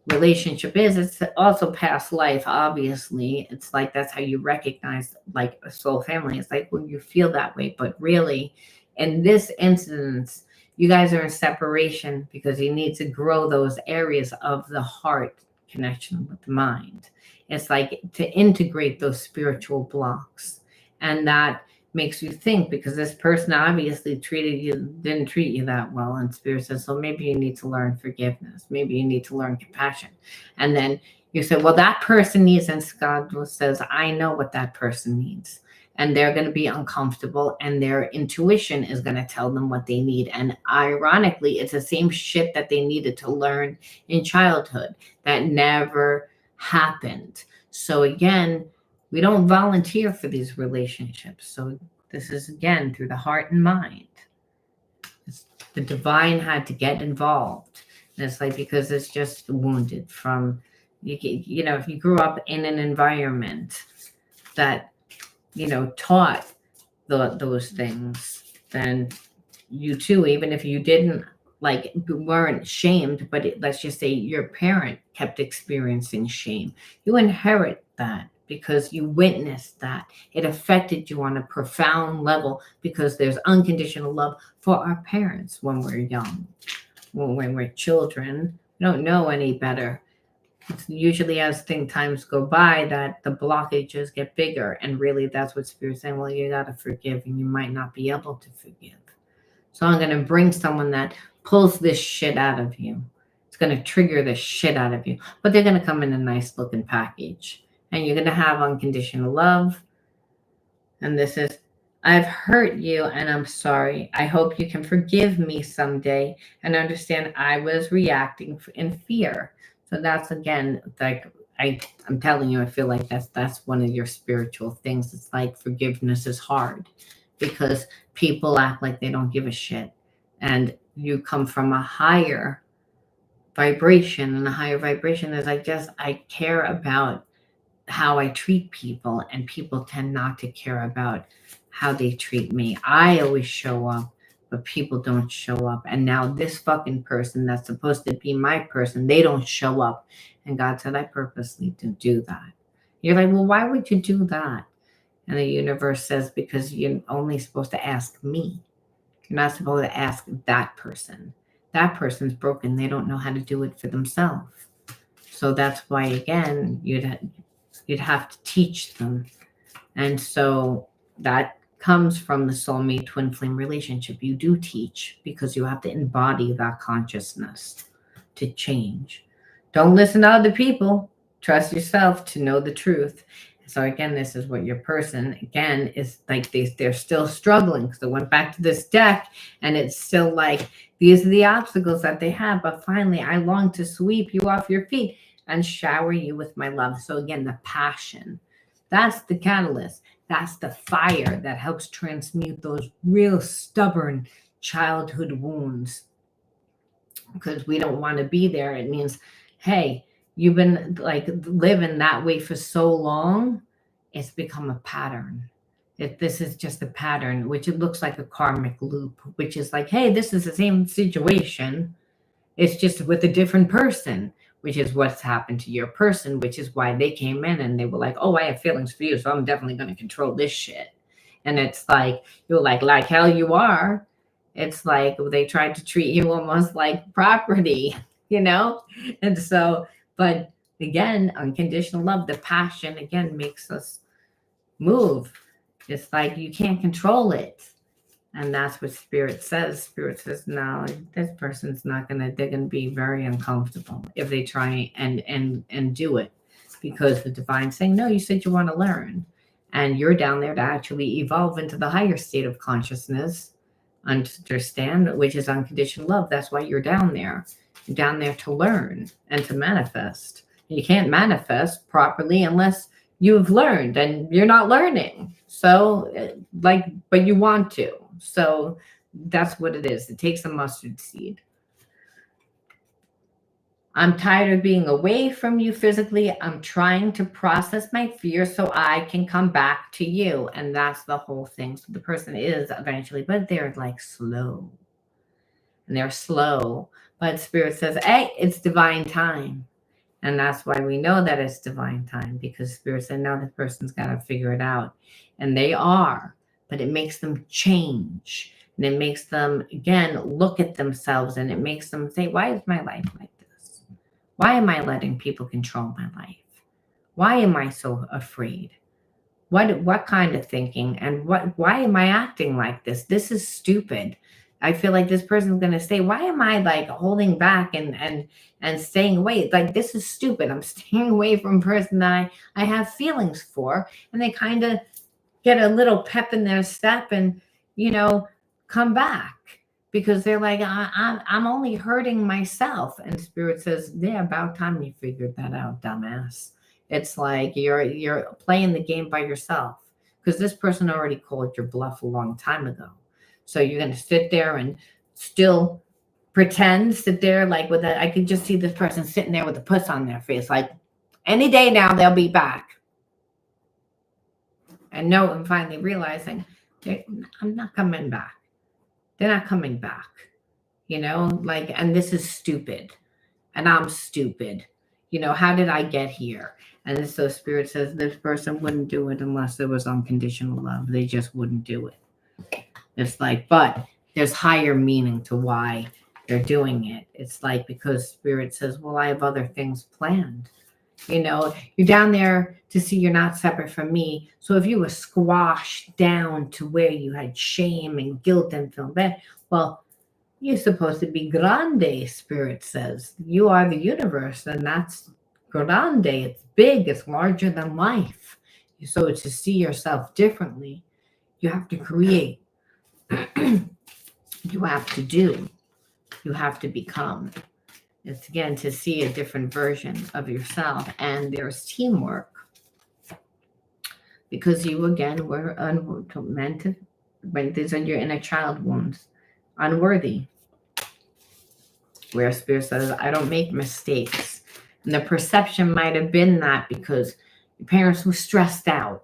relationship is. It's also past life, obviously. It's like that's how you recognize like a soul family. It's like when you feel that way. But really, in this instance, you guys are in separation because you need to grow those areas of the heart connection with the mind. It's like to integrate those spiritual blocks. And that makes you think because this person obviously didn't treat you that well. And spirit says, so maybe you need to learn forgiveness. Maybe you need to learn compassion. And then you say, well, that person needs, and God says, I know what that person needs. And they're going to be uncomfortable and their intuition is going to tell them what they need. And ironically, it's the same shit that they needed to learn in childhood that never happened. So again, we don't volunteer for these relationships. So this is, again, through the heart and mind. The divine had to get involved. And it's like, because it's just wounded from, you know, if you grew up in an environment that, you know, taught those things, then you too, even if you didn't, like, weren't shamed, but let's just say your parent kept experiencing shame, you inherit that because you witnessed that. It affected you on a profound level because there's unconditional love for our parents when we're young. When we're children, we don't know any better. It's usually as times go by that the blockages get bigger. And really that's what Spirit's saying. Well, you got to forgive and you might not be able to forgive. So I'm going to bring someone that pulls this shit out of you. It's going to trigger the shit out of you. But they're going to come in a nice looking package. And you're going to have unconditional love. And this is, I've hurt you and I'm sorry. I hope you can forgive me someday and understand I was reacting in fear. So that's, again, like I'm telling you, I feel like that's one of your spiritual things. It's like forgiveness is hard because people act like they don't give a shit. And you come from a higher vibration, and a higher vibration is like, just, I care about how I treat people, and people tend not to care about how they treat me. I always show up, but people don't show up. And now this fucking person that's supposed to be my person, they don't show up. And God said, I purposely didn't do that. You're like, well, why would you do that? And the universe says, because you're only supposed to ask me. You're not supposed to ask that person. That person's broken. They don't know how to do it for themselves. So that's why, again, you'd have to teach them. And so that comes from the soulmate twin flame relationship. You do teach because you have to embody that consciousness to change. Don't listen to other people. Trust yourself to know the truth. So again, this is what your person, again, is like they're still struggling because they went back to this deck and it's still like, these are the obstacles that they have. But finally, I long to sweep you off your feet and shower you with my love. So again, the passion, that's the catalyst. That's the fire that helps transmute those real stubborn childhood wounds. Because we don't want to be there. It means, hey, you've been like living that way for so long, it's become a pattern. This is just a pattern, which it looks like a karmic loop, which is like, hey, this is the same situation. It's just with a different person, which is what's happened to your person, which is why they came in and they were like, oh, I have feelings for you, so I'm definitely going to control this shit. And it's like, you're like hell you are. It's like they tried to treat you almost like property, you know? And so, but again, unconditional love, the passion, again, makes us move. It's like you can't control it. And that's what Spirit says. Spirit says, no, this person's not they're gonna be very uncomfortable if they try and do it. Because the divine's saying, no, you said you want to learn. And you're down there to actually evolve into the higher state of consciousness, understand, which is unconditional love. That's why you're down there. You're down there to learn and to manifest. You can't manifest properly unless you've learned, and you're not learning. So, but you want to. So that's what it is. It takes a mustard seed. I'm tired of being away from you physically. I'm trying to process my fear so I can come back to you. And that's the whole thing. So the person is eventually, but they're like slow. And they're slow. But Spirit says, hey, it's divine time. And that's why we know that it's divine time, because Spirit said, now the person's got to figure it out. And they are. But it makes them change. And it makes them, again, look at themselves. And it makes them say, why is my life like this? Why am I letting people control my life? Why am I so afraid? What kind of thinking? And why am I acting like this? This is stupid. I feel like this person's going to say, why am I like holding back and staying away? Like, this is stupid. I'm staying away from a person that I have feelings for. And they kind of get a little pep in their step and, come back. Because they're like, I'm only hurting myself. And Spirit says, yeah, about time you figured that out, dumbass. It's like you're playing the game by yourself. Because this person already called your bluff a long time ago. So you're going to sit there and still sit there like with that. I could just see this person sitting there with a puss on their face. Like, any day now, they'll be back. And I'm finally realizing, I'm not coming back. They're not coming back, and this is stupid. And I'm stupid. How did I get here? And so Spirit says this person wouldn't do it unless there was unconditional love. They just wouldn't do it. It's like, but there's higher meaning to why they're doing it. It's like, because Spirit says, well, I have other things planned. You're down there to see you're not separate from me. So if you were squashed down to where you had shame and guilt and feel bad, well, you're supposed to be grande, Spirit says. You are the universe, and that's grande. It's big. It's larger than life. So to see yourself differently, you have to create. You have to do. You have to become. It's, again, to see a different version of yourself. And there's teamwork. Because you, again, were meant to, when these are your inner child wounds, unworthy. Where Spirit says, I don't make mistakes. And the perception might have been that because your parents were stressed out.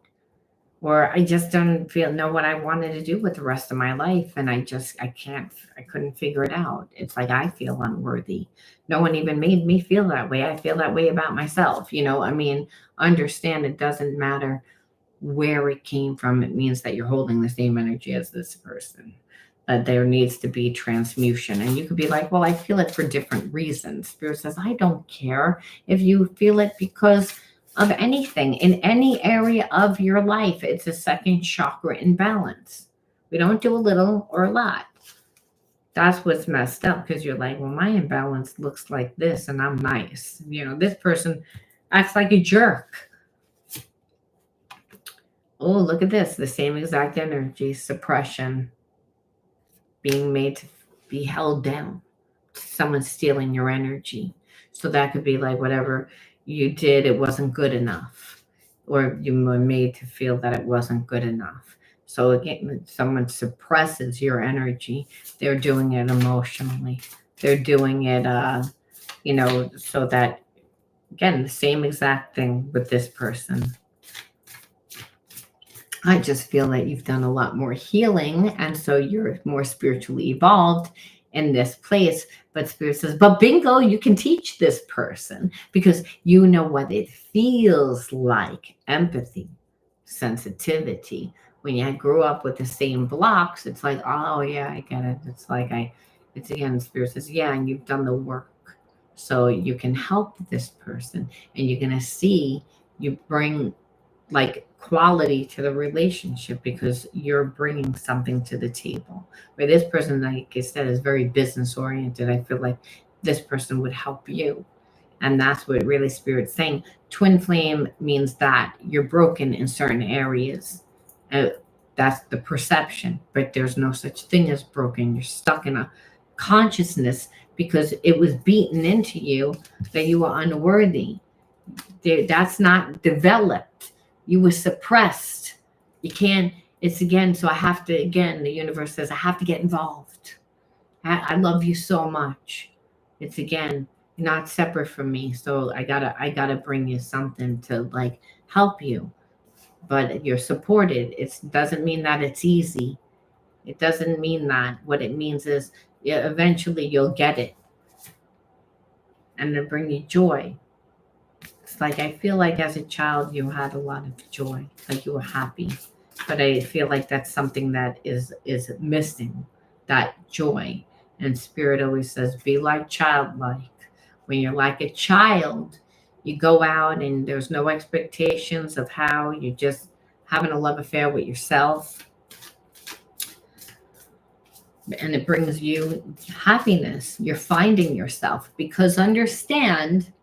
or I just don't know what I wanted to do with the rest of my life. And I couldn't figure it out. It's like, I feel unworthy. No one even made me feel that way. I feel that way about myself. I mean, understand it doesn't matter where it came from. It means that you're holding the same energy as this person. That there needs to be transmutation. And you could be like, well, I feel it for different reasons. Spirit says, I don't care if you feel it because of anything in any area of your life. It's a second chakra imbalance. We don't do a little or a lot. That's what's messed up, because you're like, well, my imbalance looks like this and I'm nice. This person acts like a jerk. Oh, look at this. The same exact energy, suppression, being made to be held down. Someone's stealing your energy. So that could be like, whatever you did, it wasn't good enough. Or you were made to feel that it wasn't good enough. So again, when someone suppresses your energy, they're doing it emotionally. They're doing it, so that, again, the same exact thing with this person. I just feel that you've done a lot more healing, and so you're more spiritually evolved in this place. But Spirit says, but bingo, you can teach this person because you know what it feels like. Empathy, sensitivity. When you grew up with the same blocks, it's like, oh yeah, I get it. It's again, Spirit says, yeah, and you've done the work. So you can help this person, and you're going to see you bring like quality to the relationship because you're bringing something to the table. Where this person, like I said, is very business oriented. I feel like this person would help you. And that's what really Spirit's saying. Twin flame means that you're broken in certain areas. That's the perception, but there's no such thing as broken. You're stuck in a consciousness because it was beaten into you that you were unworthy. That's not developed. You were suppressed. You can't, it's again, so I have to, again, the universe says, I have to get involved. I love you so much. It's again, you're not separate from me. So I gotta bring you something to like help you. But you're supported. It doesn't mean that it's easy. It doesn't mean that. What it means is, yeah, eventually you'll get it. And it'll bring you joy. It's like, I feel like as a child, you had a lot of joy, like you were happy. But I feel like that's something that is missing, that joy. And Spirit always says, be like childlike. When you're like a child, you go out and there's no expectations of how you're just having a love affair with yourself. And it brings you happiness. You're finding yourself, because understand,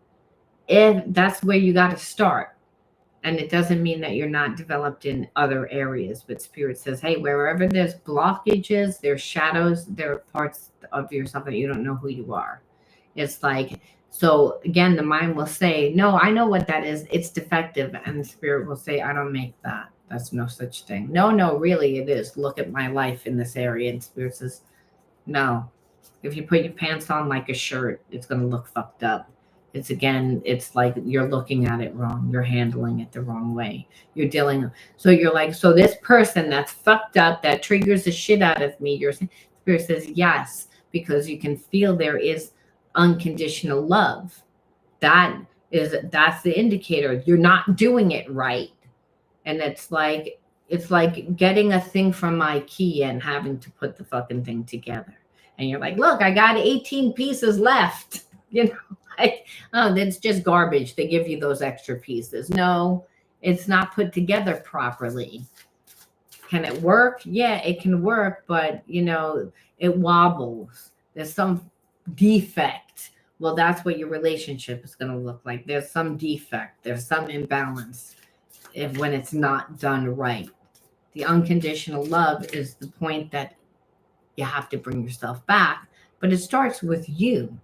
if that's where you got to start. And it doesn't mean that you're not developed in other areas, but Spirit says, hey, wherever there's blockages, there's shadows, there are parts of yourself that you don't know who you are. It's like, so again, the mind will say, no, I know what that is. It's defective. And the Spirit will say, I don't make that. That's no such thing. No, really it is. Look at my life in this area. And Spirit says, no, if you put your pants on like a shirt, it's going to look fucked up. It's like you're looking at it wrong. You're handling it the wrong way. So you're like, so this person that's fucked up, that triggers the shit out of me, your Spirit says yes, because you can feel there is unconditional love. That's the indicator. You're not doing it right. And it's like getting a thing from IKEA and having to put the fucking thing together. And you're like, look, I got 18 pieces left. Like, oh, that's just garbage. They give you those extra pieces. No, it's not put together properly. Can it work? Yeah, it can work, but it wobbles. There's some defect. Well, that's what your relationship is going to look like. There's some defect. There's some imbalance when it's not done right. The unconditional love is the point that you have to bring yourself back, but it starts with you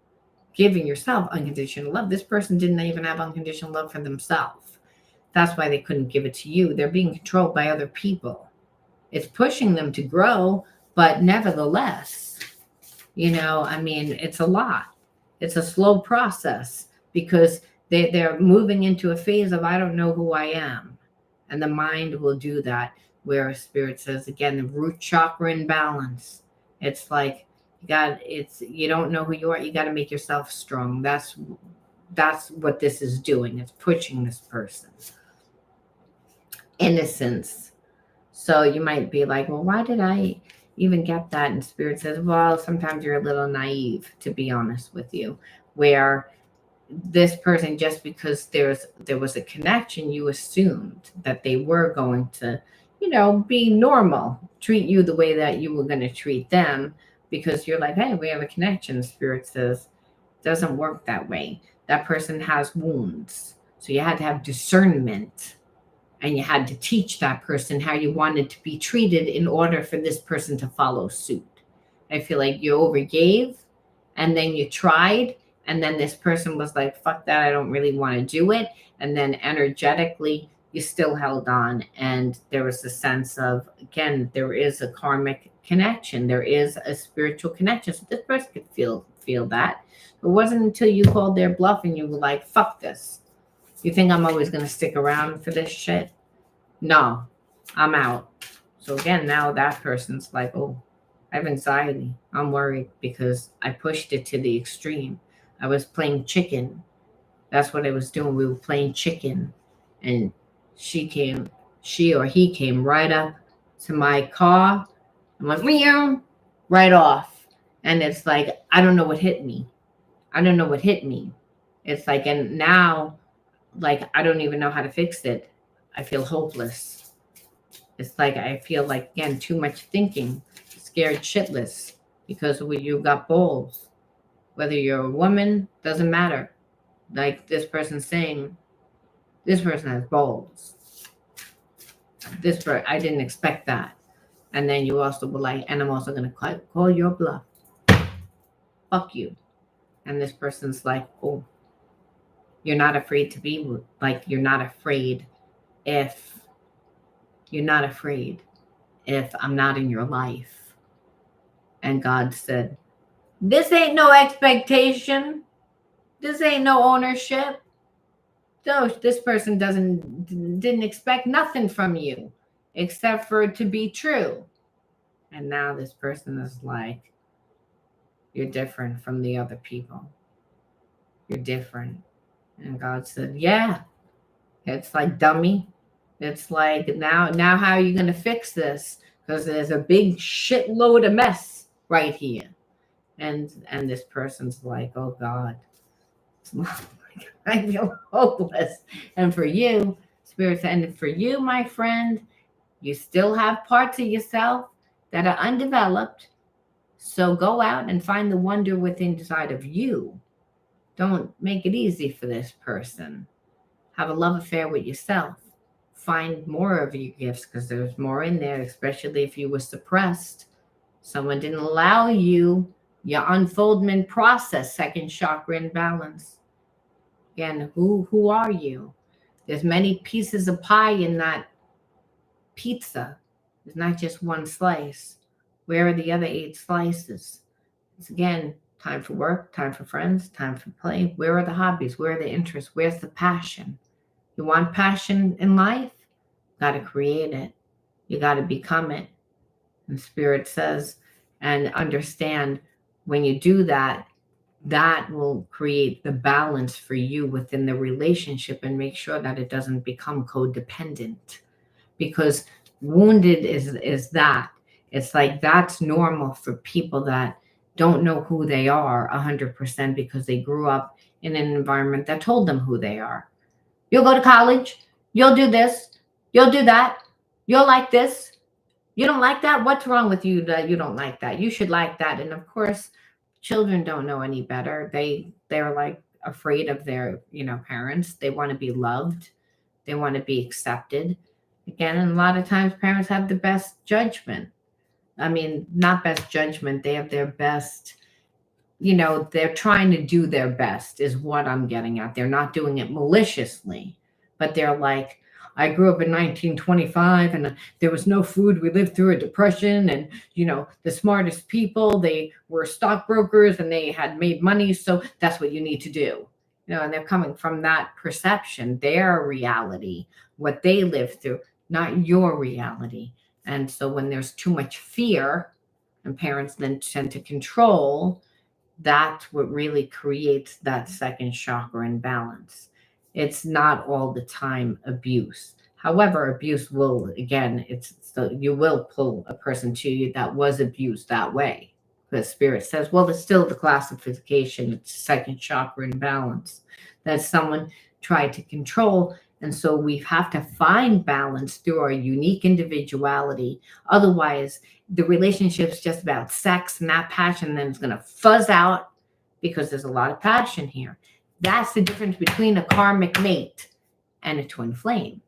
giving yourself unconditional love. This person didn't even have unconditional love for themselves. That's why they couldn't give it to you. They're being controlled by other people. It's pushing them to grow, but nevertheless, it's a lot. It's a slow process because they're moving into a phase of, I don't know who I am. And the mind will do that, where Spirit says, again, the root chakra in balance. It's like, you don't know who you are. You got to make yourself strong. That's what this is doing. It's pushing this person. Innocence. So you might be like, well, why did I even get that? And Spirit says, well, sometimes you're a little naive, to be honest with you, where this person, just because there was a connection, you assumed that they were going to, be normal, treat you the way that you were going to treat them, because you're like, hey, we have a connection. Spirit says, doesn't work that way. That person has wounds. So you had to have discernment, and you had to teach that person how you wanted to be treated in order for this person to follow suit. I feel like you overgave, and then you tried, and then this person was like, fuck that, I don't really want to do it. And then energetically, you still held on. And there was a sense of, again, there is a karmic connection. There is a spiritual connection. So this person could feel that. It wasn't until you called their bluff and you were like, fuck this. You think I'm always going to stick around for this shit? No, I'm out. So again, now that person's like, oh, I have anxiety. I'm worried because I pushed it to the extreme. I was playing chicken. That's what I was doing. We were playing chicken. And she or he came right up to my car. I'm like, meow, right off. And it's like, I don't know what hit me. It's like, and now, like, I don't even know how to fix it. I feel hopeless. It's like, I feel like, again, too much thinking, scared shitless, because you got balls. Whether you're a woman, doesn't matter. Like this person's saying, this person has balls. I didn't expect that. And then you also were like, and I'm also going to call your bluff. Fuck you. And this person's like, oh, you're not afraid to be, like, you're not afraid if I'm not in your life. And God said, this ain't no expectation. This ain't no ownership. So this person didn't expect nothing from you except for it to be true. And now this person is like, you're different from the other people. You're different. And God said, yeah. It's like, dummy. It's like, now how are you going to fix this? Because there's a big shitload of mess right here. And this person's like, oh God, I feel hopeless. And for you, Spirit, and for you, my friend, you still have parts of yourself that are undeveloped. So go out and find the wonder within inside of you. Don't make it easy for this person. Have a love affair with yourself. Find more of your gifts, because there's more in there, especially if you were suppressed. Someone didn't allow you your unfoldment process, second chakra in balance. Again, who are you? There's many pieces of pie in that pizza. There's not just one slice. Where are the other 8 slices? It's, again, time for work, time for friends, time for play. Where are the hobbies? Where are the interests? Where's the passion? You want passion in life? You got to create it. You got to become it. And Spirit says, and understand, when you do that, that will create the balance for you within the relationship, and make sure that it doesn't become codependent. Because wounded is that. It's like, that's normal for people that don't know who they are 100% because they grew up in an environment that told them who they are. You'll go to college. You'll do this. You'll do that. You'll like this. You don't like that? What's wrong with you that you don't like that? You should like that. And of course, children don't know any better. They're like afraid of their, parents. They want to be loved. They want to be accepted. Again, and a lot of times parents have the best judgment. I mean, not best judgment. They have their best, they're trying to do their best is what I'm getting at. They're not doing it maliciously, but they're like, I grew up in 1925 and there was no food. We lived through a depression, and, the smartest people, they were stockbrokers and they had made money. So that's what you need to do. And they're coming from that perception, their reality, what they live through, not your reality. And so when there's too much fear and parents then tend to control, that's what really creates that second chakra imbalance. It's not all the time abuse. However, abuse will, again, you will pull a person to you that was abused that way. The spirit says, well, it's still the classification, it's second chakra imbalance that someone tried to control. And so we have to find balance through our unique individuality. Otherwise, the relationship's just about sex and that passion, then it's going to fuzz out because there's a lot of passion here. That's the difference between a karmic mate and a twin flame.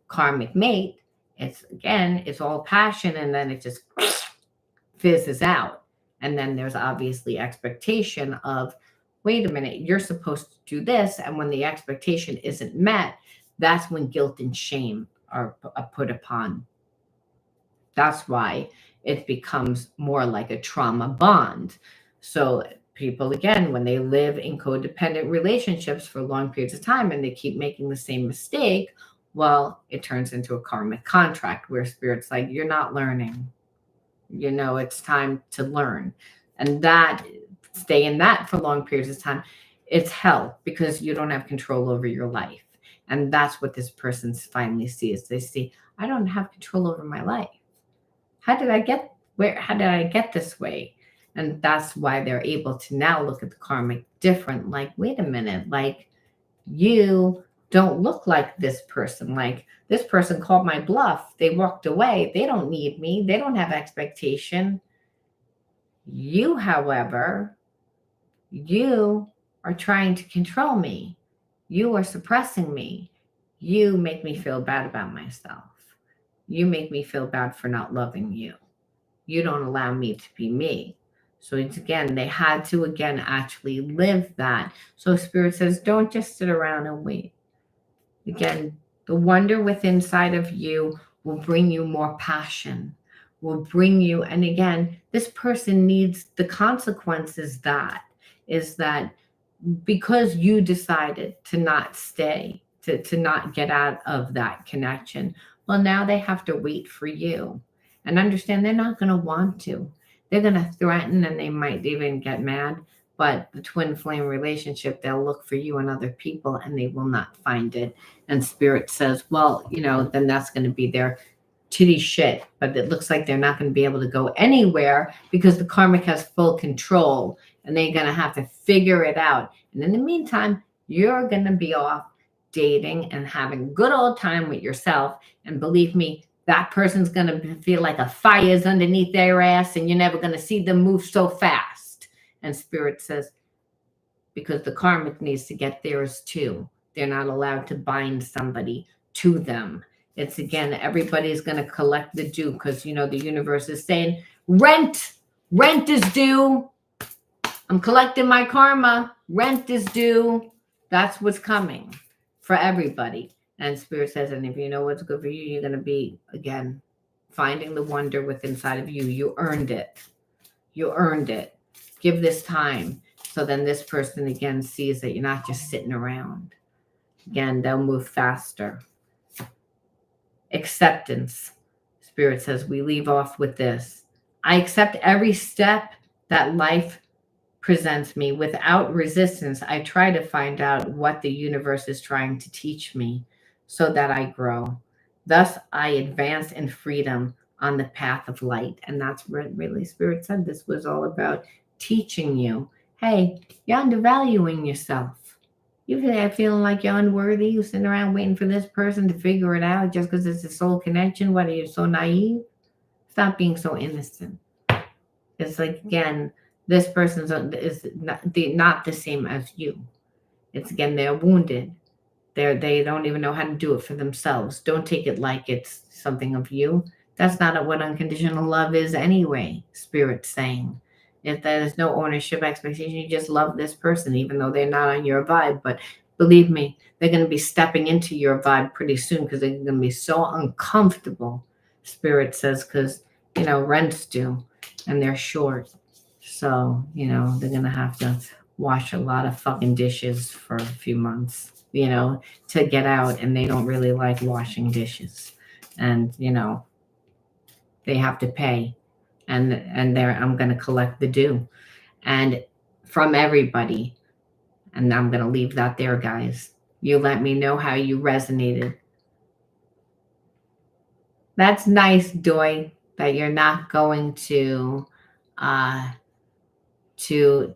Karmic mate, it's all passion, and then it just fizzes out. And then there's obviously expectation of, wait a minute, you're supposed to do this. And when the expectation isn't met, that's when guilt and shame are put upon. That's why it becomes more like a trauma bond. So people, again, when they live in codependent relationships for long periods of time and they keep making the same mistake, well, it turns into a karmic contract where spirit's like, you're not learning. It's time to learn. And that, stay in that for long periods of time, it's hell because you don't have control over your life. And that's what this person finally sees. They see, I don't have control over my life. How did I get this way? And that's why they're able to now look at the karmic different. Like, wait a minute, like, you don't look like this person. Like, this person called my bluff. They walked away. They don't need me. They don't have expectation. You, however, you are trying to control me. You are suppressing me. You make me feel bad about myself. You make me feel bad for not loving you. You don't allow me to be me. So it's, again, they had to, again, actually live that. So Spirit says, don't just sit around and wait. Again, the wonder within inside of you will bring you more passion, will bring you, and again, this person needs the consequences. That is that because you decided to not stay, to not get out of that connection, well, now they have to wait for you. And understand they're not going to want to. They're going to threaten, and they might even get mad. But the twin flame relationship, they'll look for you and other people, and they will not find it. And Spirit says, well, then that's going to be their titty shit. But it looks like they're not going to be able to go anywhere because the karmic has full control, and they're going to have to figure it out. And in the meantime, you're going to be off dating and having a good old time with yourself. And believe me, that person's going to feel like a fire's underneath their ass, and you're never going to see them move so fast. And Spirit says, because the karmic needs to get theirs too. They're not allowed to bind somebody to them. It's, again, everybody's going to collect the due because, the universe is saying, rent is due. I'm collecting my karma. Rent is due. That's what's coming for everybody. And Spirit says, and if you know what's good for you, you're going to be, again, finding the wonder within inside of you. You earned it. You earned it. Give this time. So then this person, again, sees that you're not just sitting around. Again, they'll move faster. Acceptance. Spirit says, we leave off with this. I accept every step that life presents me without resistance. I try to find out what the universe is trying to teach me so that I grow. Thus, I advance in freedom on the path of light. And that's what really Spirit said. This was all about teaching you, hey, you're undervaluing yourself. You're feeling like you're unworthy. You're sitting around waiting for this person to figure it out just because it's a soul connection. What, are you so naive? Stop being so innocent. It's like, again, this person is not the same as you. It's, again, they're wounded. They don't even know how to do it for themselves. Don't take it like it's something of you. That's not what unconditional love is anyway, Spirit's saying. If there's no ownership expectation, you just love this person, even though they're not on your vibe. But believe me, they're going to be stepping into your vibe pretty soon because they're going to be so uncomfortable, Spirit says, because, rent's due and they're short. So, they're going to have to wash a lot of fucking dishes for a few months, to get out, and they don't really like washing dishes. And, they have to pay, and I'm going to collect the due and from everybody. And I'm going to leave that there, guys. You let me know how you resonated. That's nice, Joy, that you're not going uh to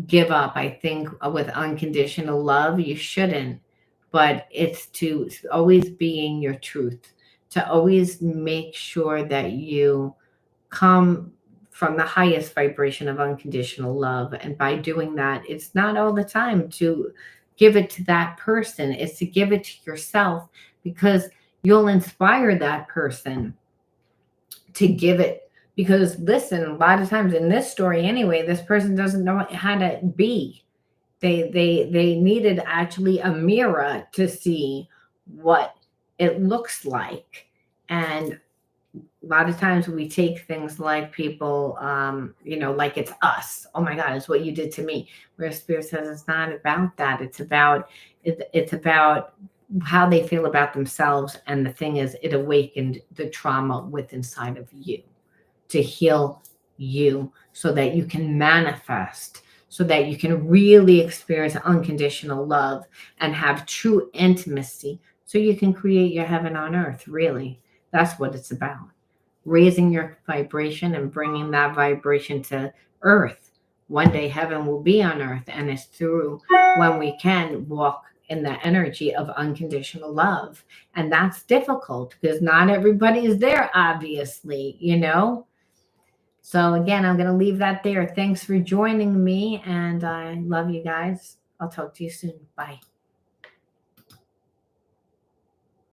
give up. I think with unconditional love, you shouldn't, but it's to always being your truth, to always make sure that you come from the highest vibration of unconditional love. And by doing that, it's not all the time to give it to that person, it's to give it to yourself, because you'll inspire that person to give it. Because listen, a lot of times in this story anyway, this person doesn't know how to be. They needed actually a mirror to see what it looks like. And a lot of times we take things like people, like it's us. Oh my God, it's what you did to me. Where Spirit says it's not about that. It's about how they feel about themselves. And the thing is, it awakened the trauma within inside of you to heal you so that you can manifest, so that you can really experience unconditional love and have true intimacy, so you can create your heaven on earth. Really, that's what it's about. Raising your vibration and bringing that vibration to earth. One day heaven will be on earth, and it's through when we can walk in the energy of unconditional love. And that's difficult because not everybody is there, obviously. So again, I'm going to leave that there. Thanks for joining me, and I love you guys. I'll talk to you soon. Bye.